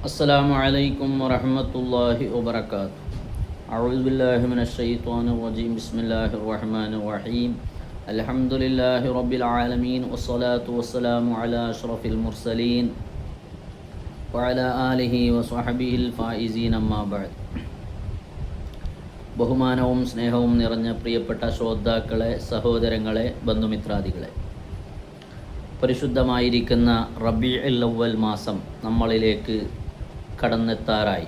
അസ്സലാമു അലൈക്കും വറഹ്മത്തുള്ളാഹി വബറകാതുഹു. അഊദു ബില്ലാഹി മിനശ് ശൈത്വാനിർ റജീം. ബിസ്മില്ലാഹിർ റഹ്മാനിർ റഹീം. അൽഹംദുലില്ലാഹി റബ്ബിൽ ആലമീൻ വസ്സലാത്തു വസ്സലാമു അലാ അഷ്റഫിൽ മുർസലീൻ വഅലാ ആലിഹി വസ്വഹ്ബിഹിൽ ഫായിസീൻ. അമ്മാ ബഅദ്. ബഹുമാനവും സ്നേഹവും നിറഞ്ഞ പ്രിയപ്പെട്ട ശ്രോതാക്കളെ, സഹോദരങ്ങളെ, ബന്ധുമിത്രാദികളെ, പരിശുദ്ധമായിരിക്കുന്ന റബീഉൽ അവ്വൽ മാസം നമ്മളിലേക്ക് കടന്നെത്താറായി.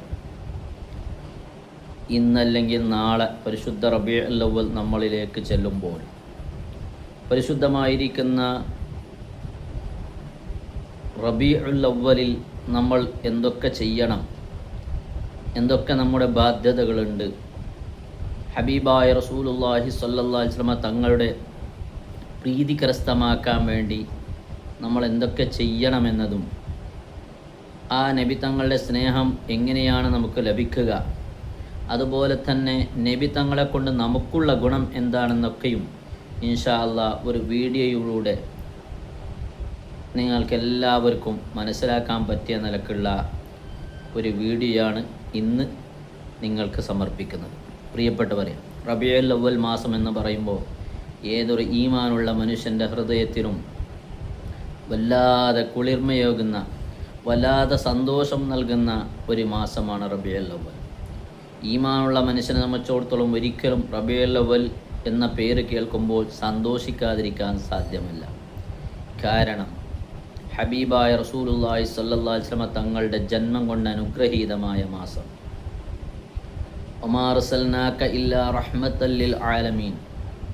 ഇന്നല്ലെങ്കിൽ നാളെ പരിശുദ്ധ റബീഉൽ അവ്വൽ നമ്മളിലേക്ക് ചെല്ലുമ്പോൾ പരിശുദ്ധമായിരിക്കുന്ന റബീഉൽ അവ്വലിൽ നമ്മൾ എന്തൊക്കെ ചെയ്യണം, എന്തൊക്കെ നമ്മുടെ ബാധ്യതകളുണ്ട്, ഹബീബായ റസൂലുള്ളാഹി സ്വല്ലല്ലാഹി അലൈഹി വസല്ലം തങ്ങളുടെ പ്രീതി കരസ്ഥമാക്കാൻ വേണ്ടി നമ്മൾ എന്തൊക്കെ ചെയ്യണമെന്നതും, ആ നബി തങ്ങളുടെ സ്നേഹം എങ്ങനെയാണ് നമുക്ക് ലഭിക്കുക, അതുപോലെ തന്നെ നബി തങ്ങളെ കൊണ്ട് നമുക്കുള്ള ഗുണം എന്താണെന്നൊക്കെയും ഇൻഷാ അല്ലാഹ് ഒരു വീഡിയോയിലൂടെ നിങ്ങൾക്കെല്ലാവർക്കും മനസ്സിലാക്കാൻ പറ്റിയ നിലക്കുള്ള ഒരു വീഡിയോയാണ് ഇന്ന് നിങ്ങൾക്ക് സമർപ്പിക്കുന്നത്. പ്രിയപ്പെട്ടവരെ, റബീഉൽ അവ്വൽ മാസം എന്ന് പറയുമ്പോൾ ഏതൊരു ഈമാനുള്ള മനുഷ്യൻ്റെ ഹൃദയത്തിനും വല്ലാതെ കുളിർമയേകുന്ന, വല്ലാതെ സന്തോഷം നൽകുന്ന ഒരു മാസമാണ് റബീഉൽ അവ്വൽ. ഈമാനുള്ള മനുഷ്യനെ സംബന്ധിച്ചിടത്തോളം ഒരിക്കലും റബീഉൽ അവ്വൽ എന്ന പേര് കേൾക്കുമ്പോൾ സന്തോഷിക്കാതിരിക്കാൻ സാധ്യമല്ല. കാരണം ഹബീബായ റസൂലുള്ളാഹി സ്വല്ലല്ലാഹി അലൈഹി വസല്ലം തങ്ങളുടെ ജന്മം കൊണ്ട് അനുഗ്രഹീതമായ മാസം. വമാ അർസൽനാക ഇല്ലാ റഹ്മത്തൽ ലിൽ ആലമീൻ,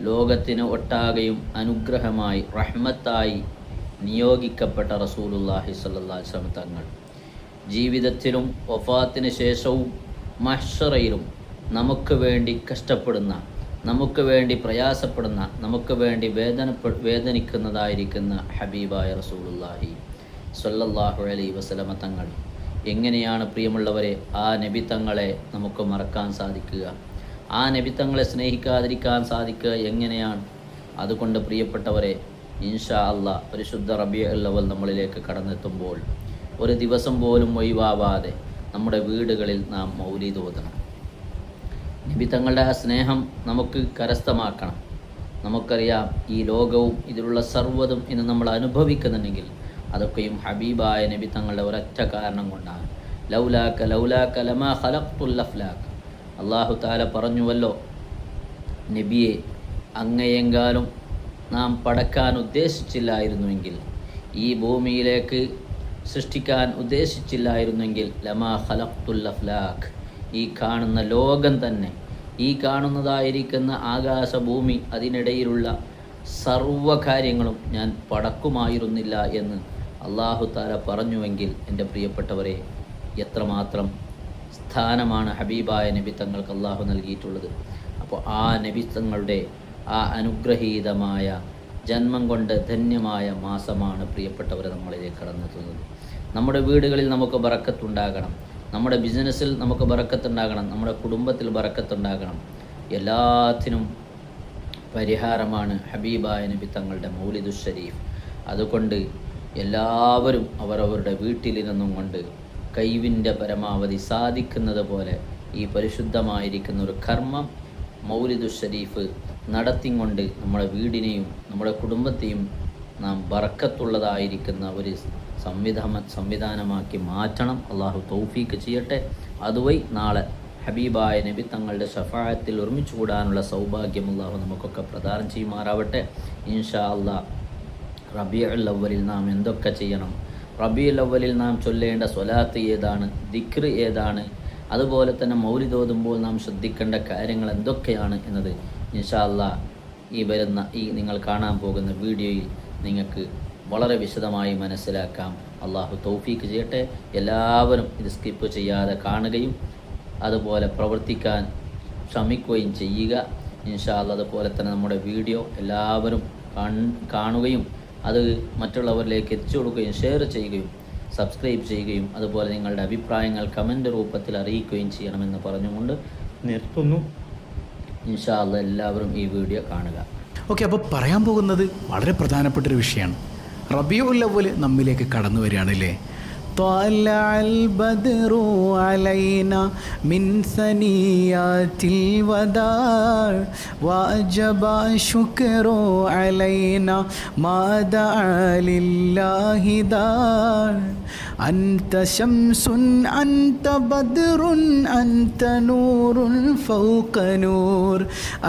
ലോകത്തിന് ഒട്ടാകെയും അനുഗ്രഹമായി, റഹ്മത്തായി നിയോഗിക്കപ്പെട്ട റസൂലുള്ളാഹി സ്വല്ലല്ലാഹി അലൈഹി വസല്ലം തങ്ങൾ ജീവിതത്തിലും വഫാത്തിന് ശേഷവും മഹ്ശറയിലും നമുക്ക് വേണ്ടി കഷ്ടപ്പെടുന്ന, നമുക്ക് വേണ്ടി പ്രയാസപ്പെടുന്ന, നമുക്ക് വേണ്ടി വേദനിക്കുന്നതായിരിക്കുന്ന ഹബീബായ റസൂലുള്ളാഹി സ്വല്ലല്ലാഹു അലൈഹി വസല്ലം തങ്ങൾ എങ്ങനെയാണ് പ്രിയമുള്ളവരെ ആ നബി തങ്ങളെ നമുക്ക് മറക്കാൻ സാധിക്കുക, ആ നബി തങ്ങളെ സ്നേഹിക്കാതിരിക്കാൻ സാധിക്കുക എങ്ങനെയാണ്? അതുകൊണ്ട് പ്രിയപ്പെട്ടവരെ, ഇൻഷാ അല്ലാഹ് പരിശുദ്ധ റബീഉൽ അവ്വൽ നമ്മളിലേക്ക് കടന്നെത്തുമ്പോൾ ഒരു ദിവസം പോലും ഒഴിവാവാതെ നമ്മുടെ വീടുകളിൽ നാം മൗലീദ് ഓതണം. നബി തങ്ങളുടെ ആ സ്നേഹം നമുക്ക് കരസ്ഥമാക്കണം. നമുക്കറിയാം, ഈ ലോകവും ഇതിലുള്ള സർവ്വതും ഇന്ന് നമ്മൾ അനുഭവിക്കുന്നുണ്ടെങ്കിൽ അതൊക്കെയും ഹബീബായ നബി തങ്ങളുടെ ഒരൊറ്റ കാരണം കൊണ്ടാണ്. ലൗലാക ലൗലാക ലമാ ഖലഖ്തുൽ അഫ്ലാഖ്. അല്ലാഹു തആല പറഞ്ഞുവല്ലോ, നബിയെ, അങ്ങയെങ്കാലും നാം പടക്കാൻ ഉദ്ദേശിച്ചില്ലായിരുന്നുവെങ്കിൽ, ഈ ഭൂമിയിലേക്ക് സൃഷ്ടിക്കാൻ ഉദ്ദേശിച്ചില്ലായിരുന്നെങ്കിൽ ലമാ ഖലഖ്തുൽ അഫ്ലാഖ്, ഈ കാണുന്ന ലോകം തന്നെ, ഈ കാണുന്നതായിരിക്കുന്ന ആകാശഭൂമി, അതിനിടയിലുള്ള സർവ്വകാര്യങ്ങളും ഞാൻ പടക്കുമായിരുന്നില്ല എന്ന് അല്ലാഹു തആല പറഞ്ഞുവെങ്കിൽ എൻ്റെ പ്രിയപ്പെട്ടവരെ, എത്രമാത്രം സ്ഥാനമാണ് ഹബീബായ നബി തങ്ങൾക്ക് അല്ലാഹു നൽകിയിട്ടുള്ളത്. അപ്പോൾ ആ നബി തങ്ങളുടെ ആ അനുഗ്രഹീതമായ ജന്മം കൊണ്ട് ധന്യമായ മാസമാണ് പ്രിയപ്പെട്ടവരെ നമ്മളിലേക്ക് കടന്നെത്തുന്നത്. നമ്മുടെ വീടുകളിൽ നമുക്ക് ബറക്കത്തുണ്ടാകണം, നമ്മുടെ ബിസിനസ്സിൽ നമുക്ക് ബറക്കത്തുണ്ടാകണം, നമ്മുടെ കുടുംബത്തിൽ ബറക്കത്തുണ്ടാകണം. എല്ലാത്തിനും പരിഹാരമാണ് ഹബീബായ നബി തങ്ങളുടെ മൗലിദുൽ ഷരീഫ്. അതുകൊണ്ട് എല്ലാവരും അവരവരുടെ വീട്ടിലിരുന്നും കൊണ്ട് കഴിവിൻ്റെ പരമാവധി സാധിക്കുന്നത് പോലെ ഈ പരിശുദ്ധമായിരിക്കുന്ന ഒരു കർമ്മം മൗലിദുൽ ഷരീഫ് നടത്തിക്കൊണ്ട് നമ്മുടെ വീടിനെയും നമ്മുടെ കുടുംബത്തെയും നാം ബറക്കത്തുള്ളതായിരിക്കുന്ന ഒരു സംവിധാനമാക്കി മാറ്റണം. അള്ളാഹു തൗഫീക്ക് ചെയ്യട്ടെ. അതുവഴി നാളെ ഹബീബായ നബി തങ്ങളുടെ ശഫാഅത്തിൽ ഒരുമിച്ച് കൂടാനുള്ള സൗഭാഗ്യം അള്ളാഹു നമുക്കൊക്കെ പ്രദാനം ചെയ്യുമാറാവട്ടെ. ഇൻഷാ അല്ലാഹ് റബീഉൽ അവ്വലിൽ നാം എന്തൊക്കെ ചെയ്യണം, റബീഉൽ അവ്വലിൽ നാം ചൊല്ലേണ്ട സ്വലാത്ത് ഏതാണ്, ദിക്ർ ഏതാണ്, അതുപോലെ തന്നെ മൗലിദ് ഓതുമ്പോൾ നാം ശ്രദ്ധിക്കേണ്ട കാര്യങ്ങൾ എന്തൊക്കെയാണ് എന്നത് ഇൻഷാ അല്ലാഹ് ഈ നിങ്ങൾ കാണാൻ പോകുന്ന വീഡിയോയിൽ നിങ്ങൾക്ക് വളരെ വിശദമായി മനസ്സിലാക്കാം. അള്ളാഹു തൗഫീക്ക് ചെയ്യട്ടെ. എല്ലാവരും ഇത് സ്കിപ്പ് ചെയ്യാതെ കാണുകയും അതുപോലെ പ്രവർത്തിക്കാൻ ശ്രമിക്കുകയും ചെയ്യുക ഇൻഷാ അല്ലാഹ്. അതുപോലെ തന്നെ നമ്മുടെ വീഡിയോ എല്ലാവരും കാണുകയും അത് മറ്റുള്ളവരിലേക്ക് എത്തിച്ചു കൊടുക്കുകയും ഷെയർ ചെയ്യുകയും സബ്സ്ക്രൈബ് ചെയ്യുകയും അതുപോലെ നിങ്ങളുടെ അഭിപ്രായങ്ങൾ കമൻ്റ് രൂപത്തിൽ അറിയിക്കുകയും ചെയ്യണമെന്ന് പറഞ്ഞുകൊണ്ട് നിർത്തുന്നു. ഇൻഷാ അല്ലാഹ് എല്ലാവരും ഈ വീഡിയോ കാണുക. ഓക്കെ, അപ്പോൾ പറയാൻ പോകുന്നത് വളരെ പ്രധാനപ്പെട്ടൊരു വിഷയമാണ്. റബീഉൽ അവ്വൽ നമ്മിലേക്ക് കടന്നു വരികയാണല്ലേ. طلع البدر علينا من ثنيات الوداع وجب الشكر علينا ما دعا لله داع أنت شمس أنت بدر أنت نور فوق نور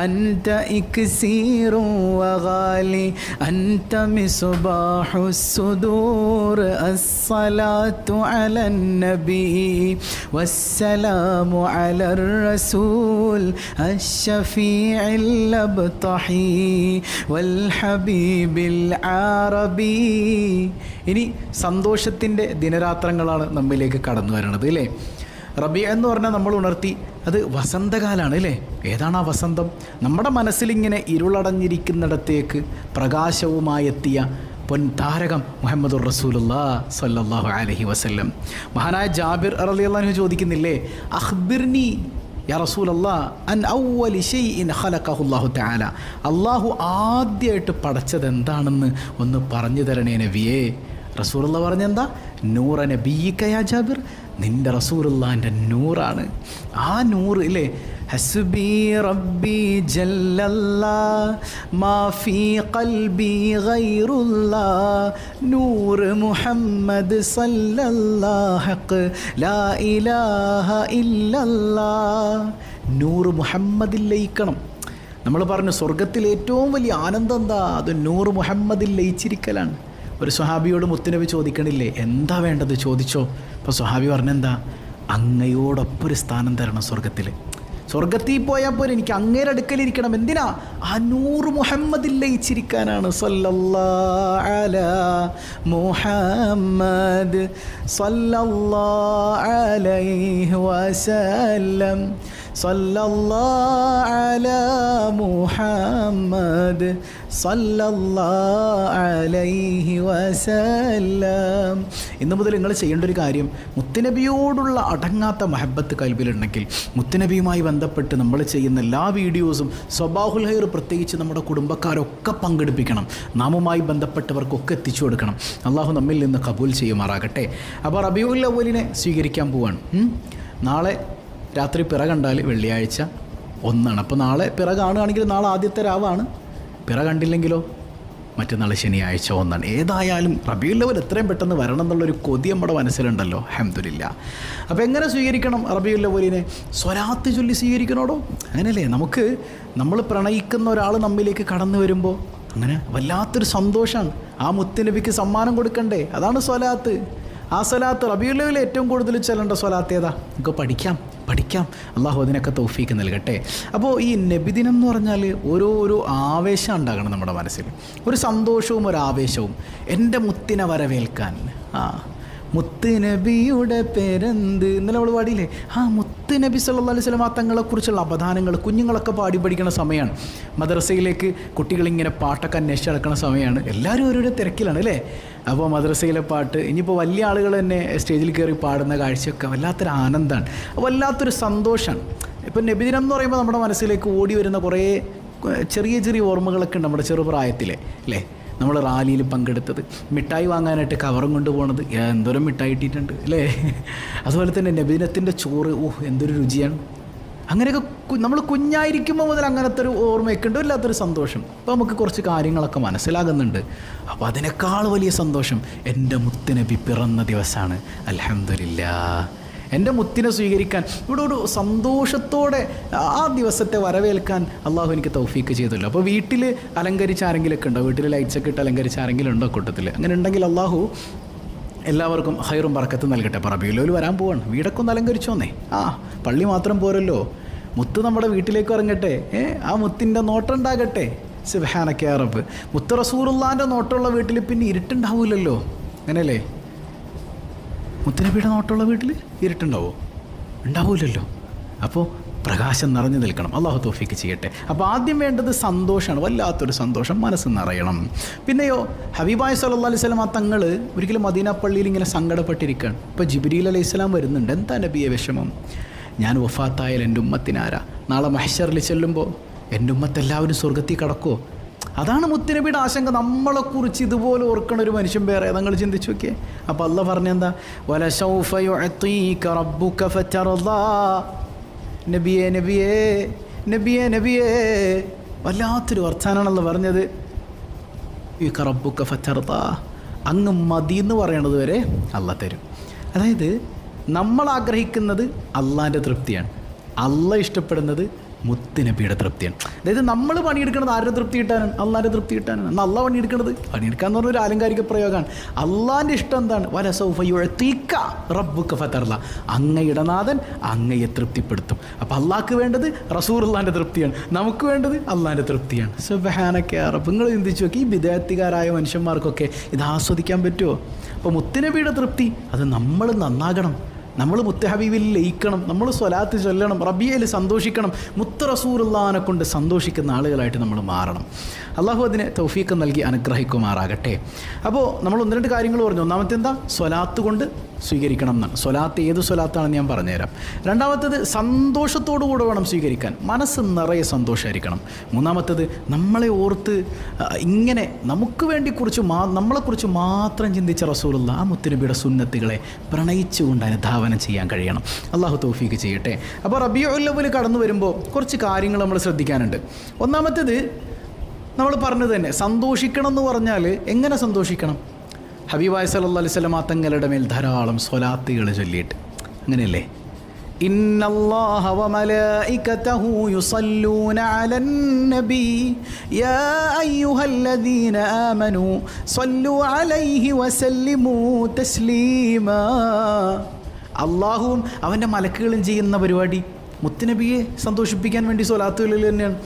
أنت إكسير وغالي أنت مصباح الصدور الصلاة على النبي والسلام على الرسول الشفيع الأبطحي والحبيب العربي. ഇനി സന്തോഷത്തിൻ്റെ ദിനരാത്രങ്ങളാണ് നമ്മിലേക്ക് കടന്നു വരുന്നത് അല്ലേ. റബീ എന്ന് പറഞ്ഞാൽ നമ്മൾ ഉണർത്തി അത് വസന്തകാലമാണ് അല്ലേ. ഏതാണ് ആ വസന്തം? നമ്മുടെ മനസ്സിലിങ്ങനെ ഇരുളടഞ്ഞിരിക്കുന്നിടത്തേക്ക് പ്രകാശവുമായി എത്തിയ പൊൻതാരകം മുഹമ്മദുർ റസൂലുള്ളാഹി സ്വല്ലല്ലാഹു അലൈഹി വസല്ലം. മഹാനായ ജാബിർ റളിയല്ലാഹു അൻഹു ചോദിക്കുന്നില്ലേ, അഖ്ബിർനി യാ റസൂലല്ലാഹ് അൻ അവ്വലി ശൈഇൻ ഖലഖഹു അല്ലാഹു തആല, അല്ലാഹു ആദ്യമായിട്ട് പടച്ചത് എന്താണെന്ന് ഒന്ന് പറഞ്ഞു തരണേ നബിയേ. റസൂലുള്ളാഹി പറഞ്ഞെന്താ? നൂറ നബിയിക യാ ജാബിർ, നിൻ്റെ റസൂലുള്ളാഹിൻ്റെ നൂറാണ്. ആ നൂറ് ഇല്ലേ, ഹസ്ബി റബ്ബി ജല്ലല്ലാഹ് മാ ഫീ ഖൽബി ഗൈറുല്ലാഹ് നൂർ മുഹമ്മദ് സല്ലല്ലാഹു ലാ ഇലാഹ ഇല്ലല്ലാഹ്. നൂർ മുഹമ്മദിൽ ലയിക്കണം. നമ്മൾ പറഞ്ഞു സ്വർഗത്തിൽ ഏറ്റവും വലിയ ആനന്ദം എന്താ? അത് നൂർ മുഹമ്മദിൽ ലയിച്ചിരിക്കലാണ്. ഒരു സ്വഹാബിയോട് മുത്തുനബി ചോദിക്കണില്ലേ, എന്താ വേണ്ടത് ചോദിച്ചോ. അപ്പോൾ സ്വഹാബി പറഞ്ഞെന്താ? അങ്ങയോടൊപ്പം ഒരു സ്ഥാനം തരണം സ്വർഗത്തിൽ. സ്വർഗത്തിൽ പോയാൽ പോലെ എനിക്ക് അങ്ങേരെ അടുക്കലിരിക്കണം. എന്തിനാ? ആ നൂറ് മുഹമ്മദിൽ ലയിച്ചിരിക്കാനാണ്. സല്ലല്ലാഹു അലാ മുഹമ്മദ് സല്ലല്ലാഹു അലൈഹി വസല്ലം സല്ലല്ലാഹു അലാ മുഹമ്മദ് സല്ലല്ലാഹു അലൈഹി വസല്ലം. ഇന്നു മുതൽ നിങ്ങൾ ചെയ്യേണ്ട ഒരു കാര്യം, മുത്തുനബിയോടുള്ള അടങ്ങാത്ത മഹബത്ത് കൽബിലുണ്ടെങ്കിൽ മുത്തുനബിയുമായി ബന്ധപ്പെട്ട് നമ്മൾ ചെയ്യുന്ന എല്ലാ വീഡിയോസും സ്വബാഹുൽ ഖൈർ പ്രത്യേകിച്ച് നമ്മുടെ കുടുംബക്കാരൊക്കെ പങ്കെടുപ്പിക്കണം. നാമുമായി ബന്ധപ്പെട്ടവർക്കൊക്കെ എത്തിച്ചു കൊടുക്കണം. അള്ളാഹു നമ്മിൽ നിന്ന് കബൂൽ ചെയ്യുമാറാകട്ടെ. അപ്പോൾ റബീഉൽ അവ്വലിനെ സ്വീകരിക്കാൻ പോവാണ്. നാളെ രാത്രി പിറ കണ്ടാൽ വെള്ളിയാഴ്ച 1 അപ്പോൾ നാളെ പിറ കാണുകയാണെങ്കിൽ നാളെ ആദ്യത്തെ രാവാണ്. പിറ കണ്ടില്ലെങ്കിലോ മറ്റന്നാൾ ശനിയാഴ്ച 1. ഏതായാലും റബീഉൽ അവ്വൽ എത്രയും പെട്ടെന്ന് വരണം എന്നുള്ളൊരു കൊതി നമ്മുടെ മനസ്സിലുണ്ടല്ലോ. അൽഹംദുലില്ലാഹ്. അപ്പോൾ എങ്ങനെ സ്വീകരിക്കണം റബീഉൽ അവ്വലിനെ? സ്വലാത്ത് ചൊല്ലി സ്വീകരിക്കണോടോ. അങ്ങനെയല്ലേ, നമ്മൾ പ്രണയിക്കുന്ന ഒരാൾ നമ്മിലേക്ക് കടന്നു വരുമ്പോൾ അങ്ങനെ വല്ലാത്തൊരു സന്തോഷമാണ്. ആ മുത്തുനബിക്ക് സമ്മാനം കൊടുക്കണ്ടേ, അതാണ് സ്വലാത്ത്. ആ സ്വലാത്ത് റബീഉൽ അവ്വലിൽ ഏറ്റവും കൂടുതൽ ചൊല്ലേണ്ട സ്വലാത്ത് ഏതാ? നമുക്ക് പഠിക്കാം. അള്ളാഹു അതിനൊക്കെ തൗഫീക്ക് നൽകട്ടെ. അപ്പോൾ ഈ നബിദിനം എന്ന് പറഞ്ഞാൽ ഓരോ ആവേശം ഉണ്ടാകണം നമ്മുടെ മനസ്സിൽ, ഒരു സന്തോഷവും ഒരു ആവേശവും. എൻ്റെ മുത്തിനെ വരവേൽക്കാൻ. മുത്ത് നബിയുടെ പേരെന്ത് ഇന്നലെ അവൾ പാടിയില്ലേ? മുത്ത് നബി സല്ലല്ലാഹു അലൈഹി വസല്ലം തങ്ങളെക്കുറിച്ചുള്ള അപദാനങ്ങൾ കുഞ്ഞുങ്ങളൊക്കെ പാടി പഠിക്കുന്ന സമയമാണ്. മദ്രസയിലേക്ക് കുട്ടികളിങ്ങനെ പാട്ടൊക്കെ അന്വേഷിച്ച് നടക്കുന്ന സമയമാണ്. എല്ലാവരും ഓരോരോ തിരക്കിലാണ് അല്ലേ. അപ്പോൾ മദ്രസയിലെ പാട്ട്, ഇനിയിപ്പോൾ വലിയ ആളുകൾ തന്നെ സ്റ്റേജിൽ കയറി പാടുന്ന കാഴ്ചയൊക്കെ വല്ലാത്തൊരു ആനന്ദമാണ്, വല്ലാത്തൊരു സന്തോഷമാണ്. ഇപ്പം നബിദിനം എന്ന് പറയുമ്പോൾ നമ്മുടെ മനസ്സിലേക്ക് ഓടി വരുന്ന കുറേ ചെറിയ ഓർമ്മകളൊക്കെ ഉണ്ട് നമ്മുടെ ചെറുപ്രായത്തിലെ അല്ലേ. നമ്മൾ റാലിയിൽ പങ്കെടുത്തത്, മിഠായി വാങ്ങാനായിട്ട് കവറും കൊണ്ടുപോകണത്, എന്തോരം മിഠായി ഇട്ടിട്ടുണ്ട് അല്ലേ. അതുപോലെ തന്നെ നബിദിനത്തിൻ്റെ ചോറ്, എന്തൊരു രുചിയാണ്. അങ്ങനെയൊക്കെ നമ്മൾ കുഞ്ഞായിരിക്കുമ്പോൾ മുതൽ അങ്ങനത്തെ ഒരു ഓർമ്മയൊക്കെ ഉണ്ട്, വല്ലാത്തൊരു സന്തോഷം. അപ്പോൾ നമുക്ക് കുറച്ച് കാര്യങ്ങളൊക്കെ മനസ്സിലാകുന്നുണ്ട്. അപ്പോൾ അതിനേക്കാൾ വലിയ സന്തോഷം എൻ്റെ മുത്തുനബി പിറന്ന ദിവസമാണ്. അൽഹംദുലില്ലാഹ്. എൻ്റെ മുത്തിനെ സ്വീകരിക്കാൻ ഇവിടെ ഒരു സന്തോഷത്തോടെ ആ ദിവസത്തെ വരവേൽക്കാൻ അള്ളാഹു എനിക്ക് തൗഫീക്ക് ചെയ്തല്ലോ. അപ്പോൾ വീട്ടിൽ അലങ്കരിച്ച ആരെങ്കിലുമൊക്കെ ഉണ്ടോ? വീട്ടിൽ ലൈറ്റ്സൊക്കെ ഇട്ട് അലങ്കരിച്ച ആരെങ്കിലും ഉണ്ടോ കൂട്ടത്തിൽ? അങ്ങനെ ഉണ്ടെങ്കിൽ അള്ളാഹു എല്ലാവർക്കും ഖൈറും ബർക്കത്തും നൽകട്ടെ. റബീഉൽ അവ്വൽ വരാൻ പോവാണ്, വീടൊക്കെ ഒന്ന് അലങ്കരിച്ചോന്നേ. പള്ളി മാത്രം പോരല്ലോ, മുത്ത് നമ്മുടെ വീട്ടിലേക്ക് ഇറങ്ങട്ടെ. ആ മുത്തിൻ്റെ നോട്ടം ഉണ്ടാകട്ടെ. സുബ്ഹാനക യാ റബ്ബ്. മുത്ത് റസൂലുള്ളാഹിൻ്റെ നോട്ടമുള്ള വീട്ടിൽ പിന്നെ ഇരുട്ടുണ്ടാവില്ലല്ലോ. അങ്ങനെയല്ലേ? മുത്തുനബിയുടെ നോട്ടമുള്ള വീട്ടിൽ ഇരുട്ടുണ്ടാവോ? ഉണ്ടാവില്ലല്ലോ. അപ്പോൾ പ്രകാശം നിറഞ്ഞു നിൽക്കണം. അള്ളാഹു തൗഫീക്ക് ചെയ്യട്ടെ. അപ്പോൾ ആദ്യം വേണ്ടത് സന്തോഷമാണ്, വല്ലാത്തൊരു സന്തോഷം, മനസ്സ് നിറയണം. പിന്നെയോ ഹബീബായ സല്ലല്ലാഹു അലൈഹി വസല്ലം തങ്ങൾ ഒരിക്കലും മദീന പള്ളിയിൽ ഇങ്ങനെ സങ്കടപ്പെട്ടിരിക്കുകയാണ്. ഇപ്പോൾ ജിബ്രീൽ അലൈഹിസ്സലാം വരുന്നുണ്ട്. എന്താ നബിയെ വിഷമം? ഞാൻ വഫാത്തായാൽ എൻ്റെ ഉമ്മത്തിനാരാ? നാളെ മഹ്ശറിൽ ചെല്ലുമ്പോൾ എൻ്റെ ഉമ്മത്ത് എല്ലാവരും സ്വർഗത്തിൽ കടക്കുമോ? അതാണ് മുത്തുനബിയുടെ ആശങ്ക. നമ്മളെക്കുറിച്ച് ഇതുപോലെ ഓർക്കണ ഒരു മനുഷ്യൻ വേറെ നിങ്ങൾ ചിന്തിച്ചു നോക്കിയേ. അപ്പോൾ അള്ളാഹ് പറഞ്ഞെന്താ, വലസൗഫ യുഅതീക റബ്ബുക ഫതർദാ. നബിയേ നബിയേ നബിയേ നബിയേ, വല്ലാത്തൊരു വർത്താനാണല്ലോ പറഞ്ഞത്. റബ്ബുക ഫതർദാ, അങ്ങ് മതി എന്ന് പറയണത് വരെ അള്ളാഹ് തരും. അതായത് നമ്മൾ ആഗ്രഹിക്കുന്നത് അള്ളാഹിൻ്റെ തൃപ്തിയാണ്, അള്ളാഹ് ഇഷ്ടപ്പെടുന്നത് മുത്തുനബിയുടെ തൃപ്തിയാണ്. അതായത് നമ്മൾ പണിയെടുക്കുന്നത് ആരുടെ തൃപ്തി കിട്ടാനാണ്? അള്ളാഹിൻ്റെ തൃപ്തി കിട്ടാനാണ്. എന്നാൽ അള്ളാഹ് പണിയെടുക്കുന്നത്, പണിയെടുക്കാന്ന് പറഞ്ഞൊരു ആലങ്കാരിക പ്രയോഗമാണ്. അള്ളാഹിൻ്റെ ഇഷ്ടം എന്താണ്? വലസൗഫ യുഅതീക റബ്ബുക ഫതർദാ, അങ്ങയുടെ നാഥൻ അങ്ങയെ തൃപ്തിപ്പെടുത്തും. അപ്പോൾ അള്ളാഹ്ക്ക് വേണ്ടത് റസൂലുള്ളാഹിൻ്റെ തൃപ്തിയാണ്, നമുക്ക് വേണ്ടത് അള്ളാഹിൻ്റെ തൃപ്തിയാണ്. സുബ്ഹാനക യാ റബ്ബ്. നിങ്ങൾ ചിന്തിച്ചു നോക്കി, ഈ ബിദഅത്തുകാരായ മനുഷ്യന്മാർക്കൊക്കെ ഇത് ആസ്വദിക്കാൻ പറ്റുമോ? അപ്പോൾ മുത്തുനബിയുടെ തൃപ്തി അത് നമ്മൾ നന്നാകണം, നമ്മൾ മുത്ത് ഹബീബിൽ ലയിക്കണം, നമ്മൾ സ്വലാത്ത് ചൊല്ലണം, റബിയയിൽ സന്തോഷിക്കണം, മുത്ത് റസൂലുള്ളാഹിനെ കൊണ്ട് സന്തോഷിക്കുന്ന ആളുകളായിട്ട് നമ്മൾ മാറണം. അള്ളാഹു അതിന് തൗഫീഖ് നൽകി അനുഗ്രഹിക്കുമാറാകട്ടെ. അപ്പോൾ നമ്മൾ ഒന്ന് രണ്ട് കാര്യങ്ങൾ പറഞ്ഞു. ഒന്നാമത്തെ എന്താ? സ്വലാത്ത് കൊണ്ട് സ്വീകരിക്കണം എന്നാണ്. സ്വലാത്ത് ഏത് സ്വലാത്താണെന്ന് ഞാൻ പറഞ്ഞുതരാം. രണ്ടാമത്തേത് സന്തോഷത്തോടു കൂടെ വേണം സ്വീകരിക്കാൻ, മനസ്സ് നിറയെ സന്തോഷമായിരിക്കണം. മൂന്നാമത്തേത് നമ്മളെ ഓർത്ത് ഇങ്ങനെ നമുക്ക് വേണ്ടി നമ്മളെക്കുറിച്ച് മാത്രം ചിന്തിച്ച റസൂലുള്ള ആ മുത്തുനബിയുടെ സുന്നത്തുകളെ പ്രണയിച്ചുകൊണ്ട് അനുധാവനം ചെയ്യാൻ കഴിയണം. അള്ളാഹു തൗഫീഖ് ചെയ്യട്ടെ. അപ്പോൾ റബീഉൽ അവ്വൽ കടന്നു വരുമ്പോൾ കുറച്ച് കാര്യങ്ങൾ നമ്മൾ ശ്രദ്ധിക്കാനുണ്ട്. ഒന്നാമത്തേത് നമ്മൾ പറഞ്ഞത് തന്നെ, സന്തോഷിക്കണം എന്ന് പറഞ്ഞാൽ എങ്ങനെ സന്തോഷിക്കണം? ഹബീബായ സല്ലല്ലാഹു അലൈഹി വസല്ലം തങ്ങളുടെ മേൽ ധാരാളം സ്വലാത്തുകൾ ചൊല്ലിയിട്ട്, അങ്ങനെയല്ലേ? ഇന്നല്ലാഹ വമലായികതഹു യുസല്ലൂന അലൻ നബി യാ അയ്യുഹല്ലദീന ആമനൂ സ്വല്ലു അലൈഹി വസല്ലിമൂ തസ്ലീമാ. അള്ളാഹുവും അവൻ്റെ മലക്കുകളും ചെയ്യുന്ന പരിപാടി മുത്തുനബിയെ സന്തോഷിപ്പിക്കാൻ വേണ്ടി സ്വലാത്തുകളിൽ തന്നെയാണ്.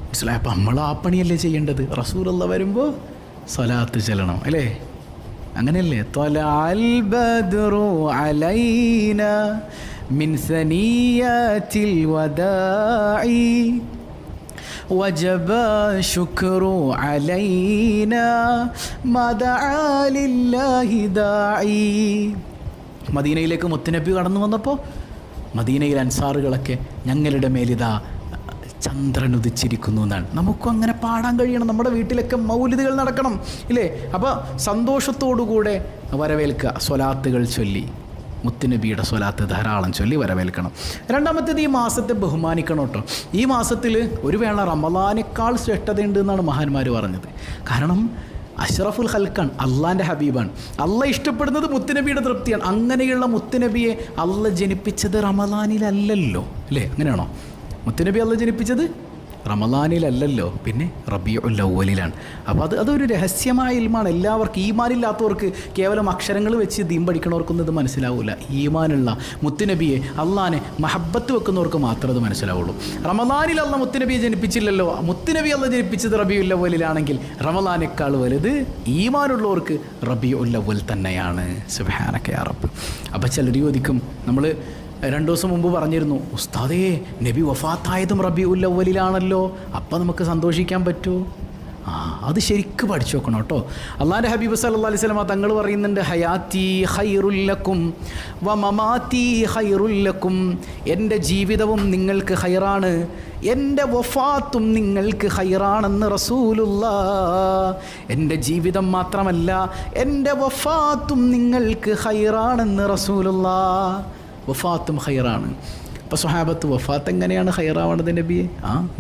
മനസ്സിലായി? അപ്പം നമ്മൾ ആ പണിയല്ലേ ചെയ്യേണ്ടത്? റസൂലുള്ളാഹി വരുമ്പോൾ സ്വലാത്ത് ചെല്ലണം, അല്ലേ? അങ്ങനെയല്ലേ? ത്വലഅൽ ബദ്റു അലൈനാ മിൻ സനിയാത്തിൽ വദാഇ വജബ ശുക്രു അലൈനാ മദഅ ലില്ലാഹി ദാഇ. മദീനയിലേക്ക് മുത്തുനബി കടന്നു വന്നപ്പോൾ മദീനയിലെ അൻസാറുകളൊക്കെ ഞങ്ങളുടെ മേലിതാ ചന്ദ്രൻ ഉദിച്ചിരിക്കുന്നു എന്നാണ്. നമുക്കും അങ്ങനെ പാടാൻ കഴിയണം. നമ്മുടെ വീട്ടിലൊക്കെ മൗലിദുകൾ നടക്കണം, ഇല്ലേ? അപ്പോൾ സന്തോഷത്തോടുകൂടെ വരവേൽക്കുക, സ്വലാത്തുകൾ ചൊല്ലി, മുത്തുനബിയുടെ സ്വലാത്ത് ധാരാളം ചൊല്ലി വരവേൽക്കണം. രണ്ടാമത്തേത് ഈ മാസത്തെ ബഹുമാനിക്കണം കേട്ടോ. ഈ മാസത്തിൽ ഒരു വേള റമളാനേക്കാൾ ശ്രേഷ്ഠതയുണ്ട് എന്നാണ് മഹാന്മാർ പറഞ്ഞത്. കാരണം അഷ്റഫുൽ ഖൽക്കാണ്, അള്ളാൻ്റെ ഹബീബാണ്, അള്ളാഹ് ഇഷ്ടപ്പെടുന്നത് മുത്തുനബിയുടെ തൃപ്തിയാണ്. അങ്ങനെയുള്ള മുത്തുനബിയെ അള്ളാഹ് ജനിപ്പിച്ചത് റമളാനിലല്ലല്ലോ, അല്ലേ? അങ്ങനെയാണോ? മുത്തുനബി അള്ളാഹ് ജനിപ്പിച്ചത് റമളാനിലല്ലല്ലോ, പിന്നെ റബീഉൽ അവ്വലിലാണ്. അപ്പോൾ അതൊരു രഹസ്യമായ ഇൽമാണ്. എല്ലാവർക്കും, ഈമാനില്ലാത്തവർക്ക്, കേവലം അക്ഷരങ്ങൾ വെച്ച് ദീൻ പഠിക്കണവർക്കൊന്നും ഇത് മനസ്സിലാവില്ല. ഈമാനുള്ള മുത്തുനബിയെ, അള്ളാനെ മഹബത്ത് വെക്കുന്നവർക്ക് മാത്രമേ അത് മനസ്സിലാവുള്ളൂ. റമളാനിൽ അള്ളാഹ് മുത്തുനബിയെ ജനിപ്പിച്ചില്ലല്ലോ. മുത്തുനബി അള്ളാഹ് ജനിപ്പിച്ചത് റബീഉൽ അവ്വലിലാണെങ്കിൽ റമളാനേക്കാൾ വലുത് ഈമാനുള്ളവർക്ക് റബീഉൽ അവ്വൽ തന്നെയാണ്. സുബ്ഹാനക യാ റബ്ബ്. അപ്പോൾ ചിലർ ചോദിക്കും, നമ്മൾ 2 ദിവസം മുമ്പ് പറഞ്ഞിരുന്നു, ഉസ്താദേ നബി വഫാത്തായതും റബീഉൽ അവ്വലിലാണല്ലോ, അപ്പം നമുക്ക് സന്തോഷിക്കാൻ പറ്റുമോ? അത് ശരിക്ക് പഠിച്ചു നോക്കണം കേട്ടോ. അള്ളാൻ്റെ ഹബീബ് സല്ലല്ലാഹു അലൈഹി വസല്ലം തങ്ങൾ പറയുന്നുണ്ട്, ഹയാത്തി ഖൈറുൽ ലക്കും വ മമാത്തി ഖൈറുൽ ലക്കും. എൻ്റെ ജീവിതവും നിങ്ങൾക്ക് ഖൈറാണ്, എൻ്റെ വഫാത്തും നിങ്ങൾക്ക് ഖൈറാണെന്ന് റസൂലുള്ളാഹ്. എൻ്റെ ജീവിതം മാത്രമല്ല, എൻ്റെ വഫാത്തും നിങ്ങൾക്ക് ഖൈറാണെന്ന് റസൂലുള്ളാഹ്. വഫാത്തും ഖൈറാണ്. അപ്പോൾ സ്വഹാബത്ത്, വഫാത്ത് എങ്ങനെയാണ് ഖൈറാവണത് നബിയെ?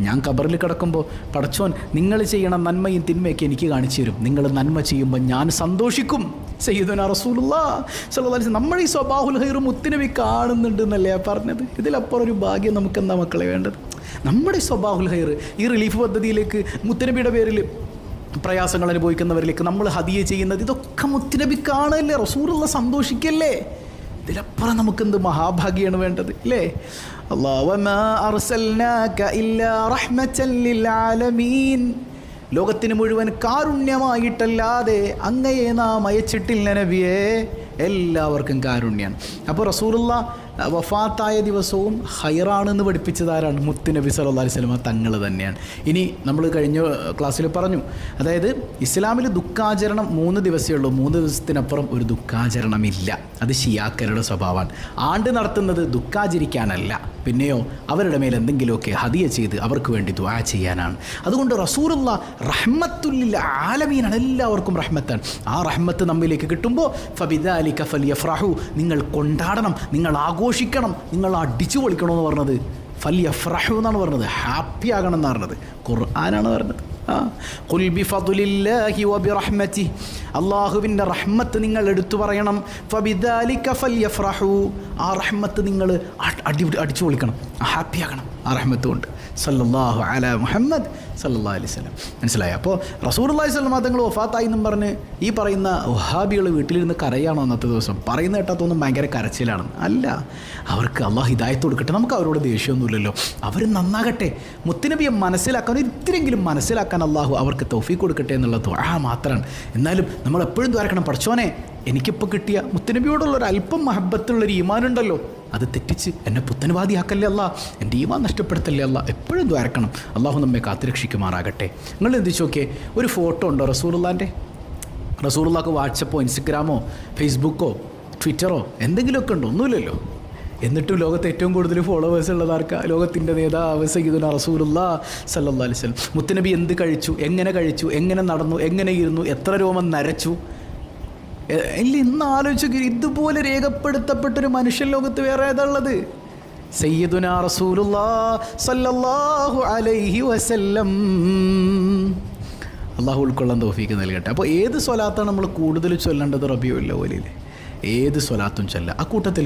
ഞാൻ ഖബറിൽ കിടക്കുമ്പോൾ പടച്ചോൻ നിങ്ങൾ ചെയ്യണം നന്മയും തിന്മയൊക്കെ എനിക്ക് കാണിച്ചു തരും. നിങ്ങൾ നന്മ ചെയ്യുമ്പോൾ ഞാൻ സന്തോഷിക്കും. സയ്യിദുനാ റസൂലുള്ളാഹി സ്വല്ലല്ലാഹു അലൈഹി വസല്ലം നമ്മുടെ ഈ സ്വബാഹുൽ ഖൈർ മുത്തുനബി കാണുന്നുണ്ട് എന്നല്ലേ പറഞ്ഞത്? ഇതിലപ്പുറം ഒരു ഭാഗ്യം നമുക്ക് എന്താ മക്കളെ വേണ്ടത്? നമ്മുടെ സ്വബാഹുൽ ഖൈർ, ഈ റിലീഫ് പദ്ധതിയിലേക്ക് മുത്തുനബിയുടെ പേരിൽ പ്രയാസങ്ങൾ അനുഭവിക്കുന്നവരിലേക്ക് നമ്മൾ ഹദിയ ചെയ്യുന്നത്, ഇതൊക്കെ മുത്തുനബി കാണല്ലേ, റസൂലുള്ളാഹി സന്തോഷിക്കല്ലേ? ഇതിലപ്പുറം നമുക്കെന്ത് മഹാഭാഗ്യമാണ് വേണ്ടത്, ഇല്ലേ? ലോകത്തിന് മുഴുവൻ കാരുണ്യമായിട്ടല്ലാതെ അങ്ങയെ നാം അയച്ചിട്ടില്ല നബിയേ, എല്ലാവർക്കും കാരുണ്യാണ്. അപ്പോൾ റസൂലുള്ളാഹി വഫാത്തായ ദിവസവും ഖൈറാണെന്ന് പഠിപ്പിച്ചതാരാണ്? മുത്തുനബി സല്ലല്ലാഹു അലൈഹി വസല്ലം തങ്ങൾ തന്നെയാണ്. ഇനി നമ്മൾ കഴിഞ്ഞ ക്ലാസ്സിൽ പറഞ്ഞു, അതായത് ഇസ്ലാമിൽ ദുഃഖാചരണം 3 ദിവസമേ ഉള്ളൂ. 3 ദിവസത്തിനപ്പുറം ഒരു ദുഃഖാചരണമില്ല. അത് ഷിയാക്കരുടെ സ്വഭാവമാണ്. ആണ്ട് നടത്തുന്നത് ദുഃഖാചരിക്കാനല്ല, പിന്നെയോ അവരുടെ മേൽ എന്തെങ്കിലുമൊക്കെ ഹദിയ ചെയ്ത് അവർക്ക് വേണ്ടി ദുആ ചെയ്യാനാണ്. അതുകൊണ്ട് റസൂലുള്ള റഹ്മത്തുല്ലിൽ ആലമീനാണ്, എല്ലാവർക്കും റഹ്മത്താണ്. ആ റഹ്മത്ത് നമ്മിലേക്ക് കിട്ടുമ്പോൾ ഫബിദാലിക ഫൽയഫ്റഹു, നിങ്ങൾ കൊണ്ടാടണം, നിങ്ങൾ ആഘോഷിക്കണം, നിങ്ങൾ അടിച്ചു പൊളിക്കണമെന്ന് പറഞ്ഞത്. ഫൽയഫ്റഹു എന്നാണ് പറഞ്ഞത്, ഹാപ്പി ആകണം എന്നാണ് പറഞ്ഞത്. ഖുർആനാണ് പറഞ്ഞത്. ഖുൽ ബിഫദ്ലില്ലാഹി വബിറഹ്മതിഹി, അല്ലാഹുവിൻ്റെ റഹ്മത്ത് നിങ്ങൾ എടുത്തു പറയണം. ഫബിദാലിക ഫൽയഫ്റഹു, ആ റഹ്മത്ത് നിങ്ങൾ അടിച്ചു പൊളിക്കണം, ഹാപ്പി ആകണം ആ റഹ്മത്ത് കൊണ്ട്. സല്ലല്ലാഹു അലാ മുഹമ്മദ് സല്ലല്ലാഹു അലൈഹി വസല്ലം. മനസ്സിലായി? അപ്പോൾ റസൂലുള്ളാഹി സ്വല്ലല്ലാഹു അലൈഹി വസല്ലം തങ്ങൾ വഫാത്തായി എന്നും പറഞ്ഞ് ഈ പറയുന്ന വഹാബികൾ വീട്ടിലിരുന്ന് കരയാണോ അന്നത്തെ ദിവസം? പറയുന്ന കേട്ടാത്തൊന്നും ഭയങ്കര കരച്ചിലാണെന്ന് അല്ല. അവർക്ക് അള്ളാഹു ഹിദായത്ത് കൊടുക്കട്ടെ, നമുക്ക് അവരോട് ദേഷ്യമൊന്നുമില്ലല്ലോ. അവർ നന്നാകട്ടെ, മുത്തുനബിയെ മനസ്സിലാക്കാൻ, ഇത്തിരിയെങ്കിലും മനസ്സിലാക്കാൻ അള്ളാഹു അവർക്ക് തൗഫീഖ് കൊടുക്കട്ടെ എന്നുള്ള ദുആ മാത്രമാണ്. എന്നാലും നമ്മൾ എപ്പോഴും ദ്വാരക്കണം, പഠിച്ചോനെ എനിക്കിപ്പോൾ കിട്ടിയ മുത്തുനബിയോടുള്ളൊരു അല്പം മഹബത്തുള്ളൊരു ഈമാനുണ്ടല്ലോ, അത് തെറ്റിച്ച് എന്നെ പുത്തൻവാദിയാക്കല്ലേ അല്ല, എൻ്റെ ഈമാൻ നഷ്ടപ്പെടുത്തല്ലേ അല്ല, എപ്പോഴും ദ്വാരക്കണം. അള്ളാഹു നമ്മെ കാത്തുരക്ഷിക്കുമാറാകട്ടെ. നിങ്ങൾ എന്തിച്ചു നോക്കിയേ, ഒരു ഫോട്ടോ ഉണ്ടോ റസൂലുള്ളാൻ്റെ? റസൂലുള്ളാക്ക് വാട്സപ്പോ ഇൻസ്റ്റഗ്രാമോ ഫേസ്ബുക്കോ ട്വിറ്ററോ എന്തെങ്കിലുമൊക്കെ ഉണ്ടോ? ഒന്നുമില്ലല്ലോ. എന്നിട്ടും ലോകത്ത് ഏറ്റവും കൂടുതൽ ഫോളോവേഴ്സ് ഉള്ളതാർക്കാ? ലോകത്തിൻ്റെ നേതാവ് സയ്യിദുനാ റസൂലുള്ളാഹി സ്വല്ലല്ലാഹു അലൈഹി വസല്ലം. മുത്തുനബി എന്ത് കഴിച്ചു, എങ്ങനെ നടന്നു, എങ്ങനെ ഇരുന്നു, എത്ര രോമം നരച്ചു, ഇല്ല. ഇന്ന് ആലോചിച്ചു, ഇതുപോലെ രേഖപ്പെടുത്തപ്പെട്ടൊരു മനുഷ്യൻ ലോകത്ത് വേറെ ഏതാണുള്ളത്? സയ്യിദുനാ റസൂലുള്ളാഹി സ്വല്ലല്ലാഹു അലൈഹി വസല്ലം. അള്ളാഹു ഉൾക്കൊള്ളാൻ തൗഫീക്ക് നൽകട്ടെ. അപ്പോൾ ഏത് സ്വലാത്താണ് നമ്മൾ കൂടുതൽ ചൊല്ലേണ്ടത് റബീഉൽ അവ്വലിൽ? ഏത് സ്വലാത്തും ചൊല്ല. ആ കൂട്ടത്തിൽ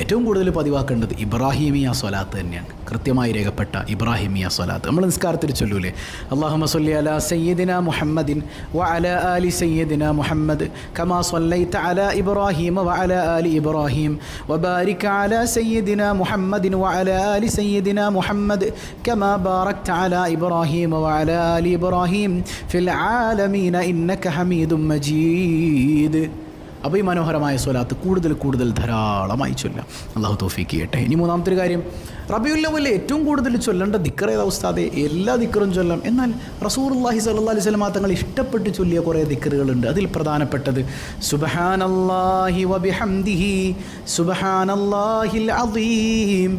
ഏറ്റവും കൂടുതൽ പതിവാക്കേണ്ടത് ഇബ്രാഹിമിയ സ്വലാത്ത് തന്നെയാണ്. കൃത്യമായി രേഖപ്പെട്ട ഇബ്രാഹിമിയ സ്വലാത്ത് നമ്മൾ നിസ്കാരത്തിൽ ചൊല്ലൂലേ? അല്ലാഹുമ്മ സ്വല്ലി അലാ സയ്യിദിന മുഹമ്മദിൻ വ അലാ ആലി സയ്യിദിന മുഹമ്മദ് കമാ സ്വല്ലൈത അലാ ഇബ്രാഹീമ വ അലാ ആലി ഇബ്രാഹീം വബാരിക അലാ സയ്യിദിന മുഹമ്മദിൻ വ അലാ ആലി സയ്യിദിന മുഹമ്മദ് കമാ ബാറക്ത അലാ ഇബ്രാഹീമ വ അലാ ആലി ഇബ്രാഹീം ഫിൽ ആലമീന ഇന്നക ഹമീദും മജീദ്. അപ്പോൾ ഈ മനോഹരമായ സ്വലാത്ത് കൂടുതൽ ധാരാളമായി ചൊല്ലാം. അള്ളാഹു തൗഫീഖ് ചെയ്യട്ടെ. ഇനി മൂന്നാമത്തെ ഒരു കാര്യം, റബീഉൽ അവ്വലിൽ ഏറ്റവും കൂടുതൽ ചൊല്ലേണ്ട ദിക്ർ ഏതാ ഉസ്താദേ? എല്ലാ ദിക്റും ചൊല്ലാം. എന്നാൽ റസൂലുള്ളാഹി സ്വല്ലല്ലാഹു അലൈഹി വസല്ലം തങ്ങൾ ഇഷ്ടപ്പെട്ട് ചൊല്ലിയ കുറേ ദിക്റുകളുണ്ട്. അതിൽ പ്രധാനപ്പെട്ടത് സുബ്ഹാനല്ലാഹി വബിഹംദിഹി സുബ്ഹാനല്ലാഹിൽ അസീം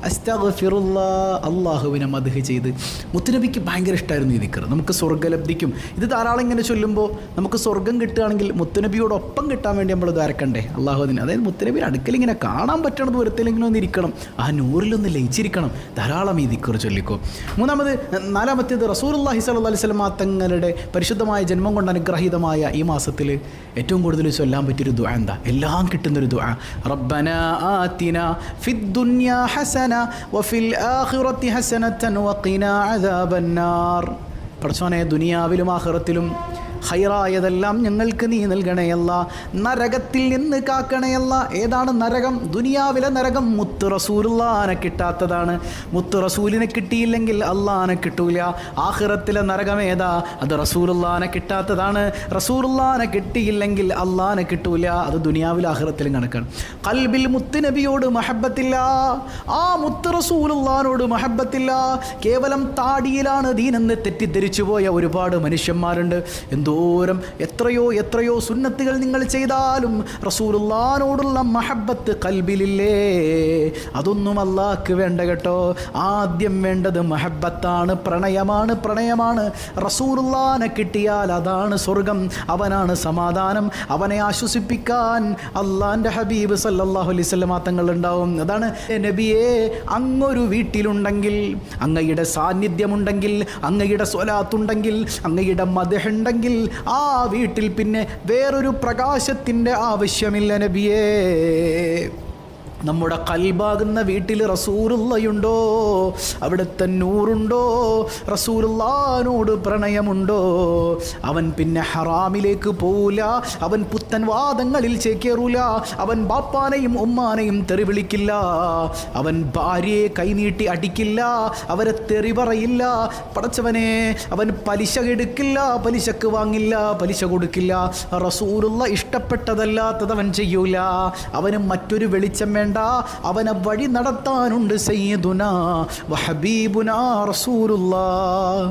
അസ്തഗ്ഫിറുല്ലാ. അള്ളാഹുവിനെ മദ്ഹ് ചെയ്ത്. മുത്തുനബിക്ക് ഭയങ്കര ഇഷ്ടമായിരുന്നു ഈ ദിക്ർ. നമുക്ക് സ്വർഗ്ഗലബ്ധിക്കും ഇത് ധാരാളം ഇങ്ങനെ ചൊല്ലുമ്പോൾ നമുക്ക് സ്വർഗ്ഗം കിട്ടുകയാണെങ്കിൽ മുത്തുനബിയോടൊപ്പം കിട്ടാൻ വേണ്ടി നമ്മൾ ദ്വാരക്കണ്ടേ അള്ളാഹുവിന്. അതായത് മുത്തുനബിയുടെ അടുക്കൽ ഇങ്ങനെ കാണാൻ പറ്റണ ദൂരത്തിലെങ്കിലും ഒന്ന് ഇരിക്കണം, ആ നൂറിലൊന്ന് ലയിച്ചിരിക്കണം. ധാരാളം ഈ ദിക്ർ ചൊല്ലിക്കോ. നാലാമത്തേത് റസൂലുള്ളാഹി സ്വല്ലല്ലാഹു അലൈഹി വസല്ലം തങ്ങളുടെ പരിശുദ്ധമായ ജന്മം കൊണ്ട് അനുഗ്രഹീതമായ ഈ മാസത്തിൽ ഏറ്റവും കൂടുതൽ ചൊല്ലാൻ പറ്റിയൊരു ദുആ എന്താ? എല്ലാം കിട്ടുന്നൊരു ദുആ, റബ്ബനാ ആതിനാ ഫിദ് ദുനിയാ ഹസന വഫിൽ ആഖിറതി ഹസനതൻ വഖിനാ അദാബന്നാർ. പടച്ചോനെ, ദുനിയാവിലും ആഖിറത്തിലും ഖൈറായതെല്ലാം ഞങ്ങൾക്ക് നീ നൽകണയല്ല, നരകത്തിൽ നിന്ന് കാക്കണയല്ല. ഏതാണ് നരകം? ദുനിയാവിലെ നരകം മുത്ത് റസൂലുള്ളാഹിനെ കിട്ടാത്തതാണ്. മുത്ത് റസൂലിനെ കിട്ടിയില്ലെങ്കിൽ അള്ളാഹിനെ കിട്ടൂല. ആഖിറത്തിലെ നരകം ഏതാ? അത് റസൂലുള്ളാഹിനെ കിട്ടാത്തതാണ്. റസൂലുള്ളാഹിനെ കിട്ടിയില്ലെങ്കിൽ അള്ളാഹിനെ കിട്ടൂല. അത് ദുനിയാവിലെ ആഖിറത്തിലും കണക്കാണ്. ഖൽബിൽ മുത്ത് നബിയോട് മഹബത്തില്ല, ആ മുത്ത് റസൂലുള്ളാഹിനോട് മഹബത്തില്ല, കേവലം താടിയിലാണ് ദീനെന്ന് തെറ്റിദ്ധരിച്ചു പോയ ഒരുപാട് മനുഷ്യന്മാരുണ്ട്. എത്രയോ സുന്നത്തുകൾ നിങ്ങൾ ചെയ്താലും റസൂലുള്ളാഹിനോടുള്ള മഹബത്ത് ഖൽബിലില്ലേ? അതൊന്നും അല്ലാഹ്ക്ക് വേണ്ട കേട്ടോ. ആദ്യം വേണ്ടത് മഹബത്താണ്, പ്രണയമാണ്. റസൂലുള്ളാഹിനെ കിട്ടിയാൽ അതാണ് സ്വർഗം, അവനാണ് സമാധാനം. അവനെ ആശ്വസിപ്പിക്കാൻ അള്ളാന്റെ ഹബീബ് സല്ലല്ലാഹു അലൈഹി വസല്ലം തങ്ങൾ ഉണ്ടാവും. അതാണ് നബിയെ, അങ്ങൊരു വീട്ടിലുണ്ടെങ്കിൽ, അങ്ങയുടെ സാന്നിധ്യമുണ്ടെങ്കിൽ, അങ്ങയുടെ സ്വലാത്തുണ്ടെങ്കിൽ, അങ്ങയുടെ മദ്ഹുണ്ടെങ്കിൽ ആ വീട്ടിൽ പിന്നെ വേറൊരു പ്രകാശത്തിൻ്റെ ആവശ്യമില്ല നബിയേ. നമ്മുടെ ഖൽബാകുന്ന വീട്ടിൽ റസൂലുള്ളയുണ്ടോ? അവിടുത്തെ നൂറുണ്ടോ? റസൂലുള്ളാഹിനോട് പ്രണയമുണ്ടോ? അവൻ പിന്നെ ഹറാമിലേക്ക് പോവില്ല, അവൻ പുത്തൻ വാദങ്ങളിൽ ചേക്കേറൂല, അവൻ ബാപ്പാനെയും ഉമ്മാനെയും തെറി വിളിക്കില്ല, അവൻ ഭാര്യയെ കൈനീട്ടി അടിക്കില്ല, അവരെ തെറി പറയില്ല. പടച്ചവനെ, അവൻ പലിശ എടുക്കില്ല, പലിശക്ക് വാങ്ങില്ല, പലിശ കൊടുക്കില്ല. റസൂലുള്ള ഇഷ്ടപ്പെട്ടതല്ലാത്തത് അവൻ ചെയ്യൂല. അവന് മറ്റൊരു വെളിച്ചം വേണ്ട, അവനെ വഴി നടത്താനുണ്ട് സയ്യിദുനാ വഹബീബുനാ റസൂലുള്ളാഹ്.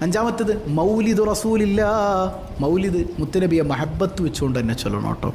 അഞ്ചാമത്തേത് മൗലിദ് റസൂലില്ലാ. മൗലിദ് മുത്തുനബിയെ മഹബത്ത് വെച്ചുകൊണ്ട് തന്നെ ചൊല്ലണം കേട്ടോ.